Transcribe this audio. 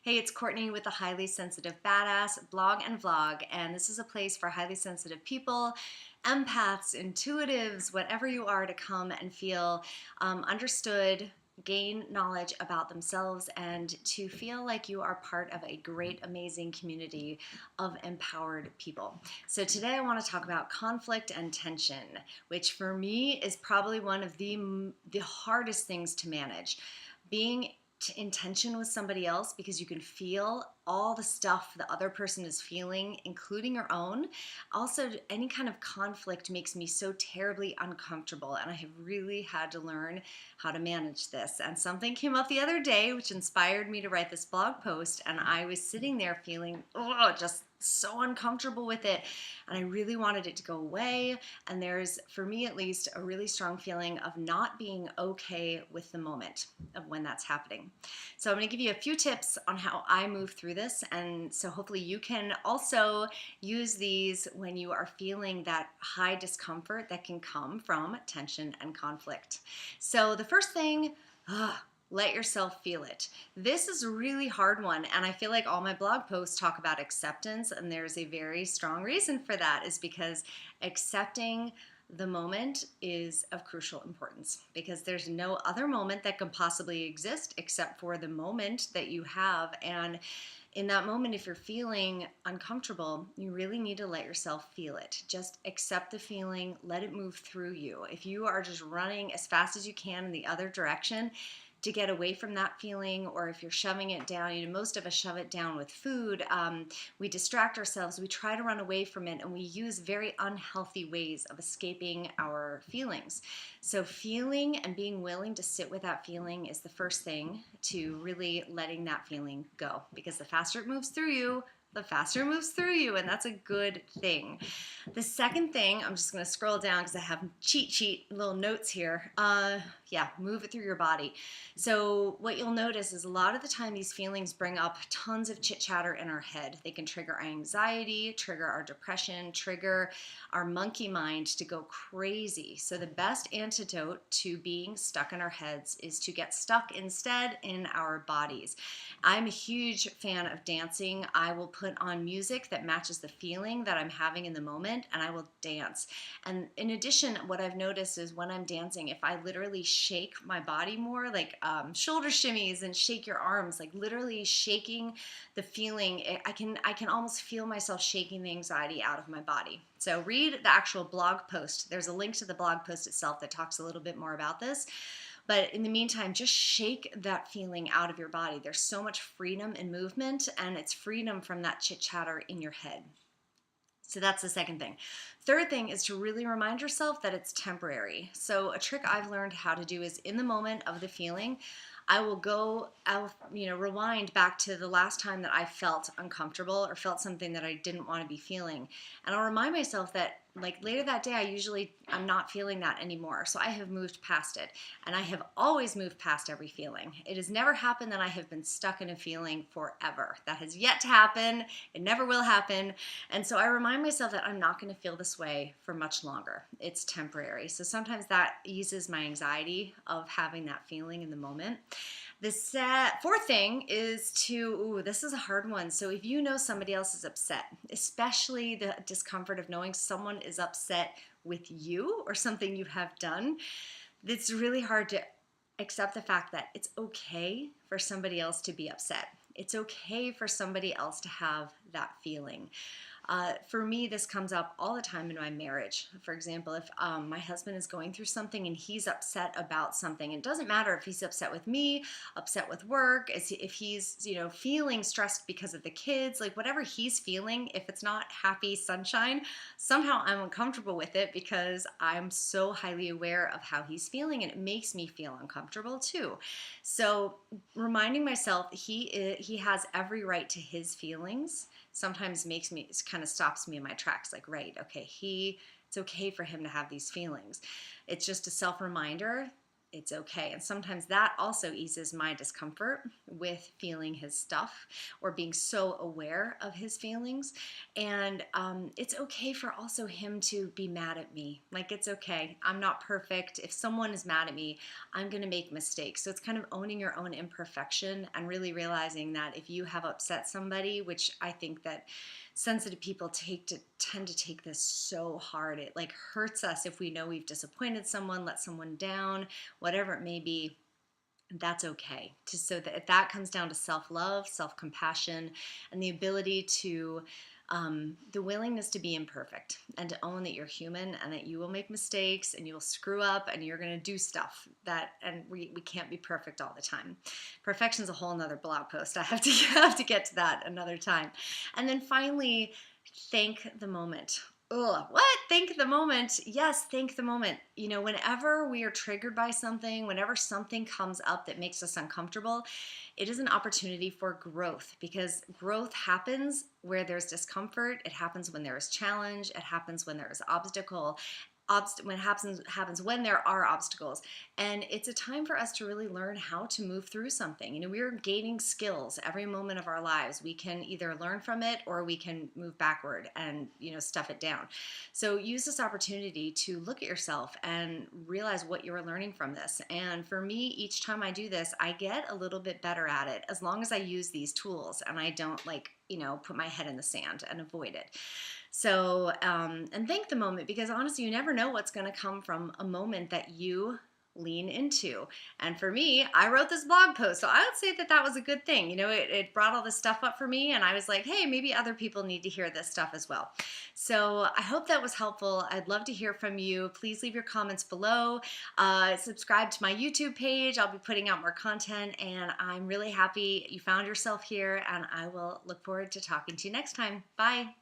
Hey, it's Courtney with the Highly Sensitive Badass blog and vlog, and this is a place for highly sensitive people, empaths, intuitives, whatever you are, to come and feel understood, gain knowledge about themselves, and to feel like you are part of a great, amazing community of empowered people. So today I want to talk about conflict and tension, which for me is probably one of the hardest things to manage. Being in tension with somebody else because you can feel all the stuff the other person is feeling, including your own. Also, any kind of conflict makes me so terribly uncomfortable, and I have really had to learn how to manage this. And something came up the other day which inspired me to write this blog post, and I was sitting there feeling just so uncomfortable with it, and I really wanted it to go away. And there's, for me at least, a really strong feeling of not being okay with the moment of when that's happening. So I'm going to give you a few tips on how I move through this, and so hopefully you can also use these when you are feeling that high discomfort that can come from tension and conflict. So the first thing, let yourself feel it. This is a really hard one, and I feel like all my blog posts talk about acceptance, and there's a very strong reason for that, is because accepting the moment is of crucial importance, because there's no other moment that can possibly exist except for the moment that you have. And in that moment, if you're feeling uncomfortable, you really need to let yourself feel it. Just accept the feeling, let it move through you. If you are just running as fast as you can in the other direction to get away from that feeling, or if you're shoving it down, most of us shove it down with food. We distract ourselves, we try to run away from it, and we use very unhealthy ways of escaping our feelings. So feeling and being willing to sit with that feeling is the first thing to really letting that feeling go, because the faster it moves through you, the faster it moves through you, and that's a good thing. The second thing, I'm just going to scroll down because I have cheat sheet little notes here. Move it through your body. So what you'll notice is a lot of the time these feelings bring up tons of chit chatter in our head. They can trigger our anxiety, trigger our depression, trigger our monkey mind to go crazy. So the best antidote to being stuck in our heads is to get stuck instead in our bodies. I'm a huge fan of dancing. I will put on music that matches the feeling that I'm having in the moment, and I will dance. And in addition, what I've noticed is when I'm dancing, if I literally shake my body more, like shoulder shimmies and shake your arms, like literally shaking the feeling, I can almost feel myself shaking the anxiety out of my body. So read the actual blog post. There's a link to the blog post itself that talks a little bit more about this. But in the meantime, just shake that feeling out of your body. There's so much freedom in movement, and it's freedom from that chit chatter in your head. So that's the second thing. Third thing is to really remind yourself that it's temporary. So a trick I've learned how to do is, in the moment of the feeling, I'll rewind back to the last time that I felt uncomfortable or felt something that I didn't want to be feeling. And I'll remind myself that, like, later that day, I'm not feeling that anymore. So I have moved past it. And I have always moved past every feeling. It has never happened that I have been stuck in a feeling forever. That has yet to happen. It never will happen. And so I remind myself that I'm not going to feel this way for much longer. It's temporary. So sometimes that eases my anxiety of having that feeling in the moment. The fourth thing is this is a hard one. So if you know somebody else is upset, especially the discomfort of knowing someone is upset with you or something you have done, it's really hard to accept the fact that it's okay for somebody else to be upset. It's okay for somebody else to have that feeling. For me, this comes up all the time in my marriage. For example, if my husband is going through something and he's upset about something, it doesn't matter if he's upset with me, upset with work, if he's feeling stressed because of the kids, like whatever he's feeling, if it's not happy sunshine, somehow I'm uncomfortable with it because I'm so highly aware of how he's feeling, and it makes me feel uncomfortable too. So reminding myself he has every right to his feelings sometimes kind of stops me in my tracks. Like, right, okay, it's okay for him to have these feelings. It's just a self-reminder it's okay. And sometimes that also eases my discomfort with feeling his stuff or being so aware of his feelings. And it's okay for also him to be mad at me. Like, it's okay. I'm not perfect. If someone is mad at me, I'm going to make mistakes. So it's kind of owning your own imperfection and really realizing that if you have upset somebody, which I think that sensitive people tend to take this so hard. It like hurts us if we know we've disappointed someone, let someone down, whatever it may be. That's okay. So that if that comes down to self-love, self-compassion, and the ability to the willingness to be imperfect and to own that you're human and that you will make mistakes and you will screw up and you're going to do stuff and we can't be perfect all the time. Perfection is a whole nother blog post. I have to get to that another time. And then finally, thank the moment. Ugh, what? Thank the moment. Yes, thank the moment. You know, whenever we are triggered by something, whenever something comes up that makes us uncomfortable, it is an opportunity for growth, because growth happens where there's discomfort. It happens when there is challenge. It happens when there is obstacle. When happens when there are obstacles, and it's a time for us to really learn how to move through something. You know, we're gaining skills every moment of our lives. We can either learn from it or we can move backward and, you know, stuff it down. So use this opportunity to look at yourself and realize what you're learning from this. And for me, each time I do this, I get a little bit better at it, as long as I use these tools and I don't, like, you know, put my head in the sand and avoid it. So, and thank the moment, because honestly, you never know what's going to come from a moment that you lean into. And for me, I wrote this blog post, so I would say that that was a good thing. You know, it brought all this stuff up for me, and I was like, hey, maybe other people need to hear this stuff as well. So I hope that was helpful. I'd love to hear from you. Please leave your comments below. Subscribe to my YouTube page. I'll be putting out more content, and I'm really happy you found yourself here, and I will look forward to talking to you next time. Bye.